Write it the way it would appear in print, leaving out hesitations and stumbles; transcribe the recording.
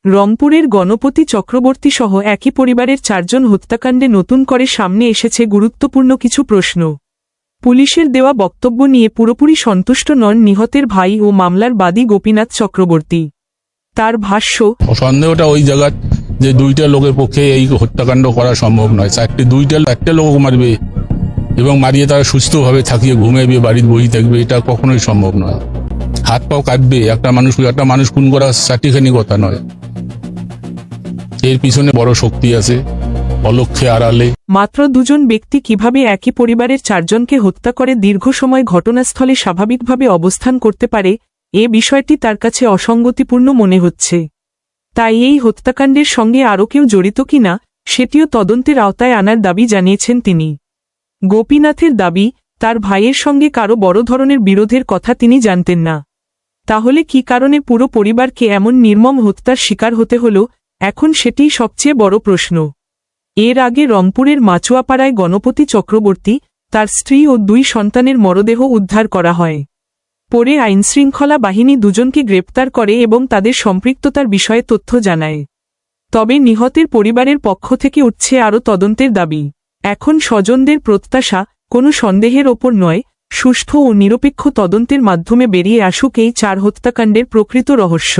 রংপুরের গণপতি চক্রবর্তী সহ একই পরিবারের 4 জন হত্যাকাণ্ডে নতুন করে সামনে এসেছে গুরুত্বপূর্ণ কিছু প্রশ্ন। পুলিশের দেওয়া বক্তব্য নিয়ে পুরোপুরি সন্তুষ্ট নন নিহতের ভাই ও মামলার বাদী গোপীনাথ চক্রবর্তী। তার ভাষ্য, সন্দেহটা ওই জায়গা যে 2টা লোকের পক্ষে এই হত্যাকাণ্ড করা সম্ভব নয়। একটা লোক মারবে এবং মারিয়ে তারা সুস্থভাবে থাকিয়ে ঘুমাইবে, বাড়ির বই থাকবে, এটা কখনোই সম্ভব নয়। হাত পাও কাটবে একটা মানুষ খুন করা চারটিখানি কথা নয়। এর পিছনে বড় শক্তি আছে, অলক্ষ্যে আড়ালে। মাত্র 2 জন ব্যক্তি কিভাবে একই পরিবারের 4 জনকে হত্যা করে দীর্ঘ সময় ঘটনাস্থলে স্বাভাবিকভাবে অবস্থান করতে পারে, এ বিষয়টি তার কাছে অসঙ্গতিপূর্ণ মনে হচ্ছে। তাই এই হত্যাকাণ্ডের সঙ্গে আরও কেউ জড়িত কিনা সেটিও তদন্তের আওতায় আনার দাবি জানিয়েছেন তিনি। গোপীনাথের দাবি, তার ভাইয়ের সঙ্গে কারো বড় ধরনের বিরোধের কথা তিনি জানতেন না। তাহলে কী কারণে পুরো পরিবারকে এমন নির্মম হত্যার শিকার হতে হল, এখন সেটিই সবচেয়ে বড় প্রশ্ন। এর আগে রংপুরের মাচুয়াপাড়ায় গণপতি চক্রবর্তী, তার স্ত্রী ও 2 সন্তানের মরদেহ উদ্ধার করা হয়। পরে আইনশৃঙ্খলা বাহিনী 2 জনকে গ্রেপ্তার করে এবং তাদের সম্পৃক্ততার বিষয়ে তথ্য জানায়। তবে নিহতের পরিবারের পক্ষ থেকে উঠছে আরও তদন্তের দাবি। এখন স্বজনদের প্রত্যাশা, কোনো সন্দেহের ওপর নয়, সুষ্ঠু ও নিরপেক্ষ তদন্তের মাধ্যমে বেরিয়ে আসুক এই 4 হত্যাকাণ্ডের প্রকৃত রহস্য।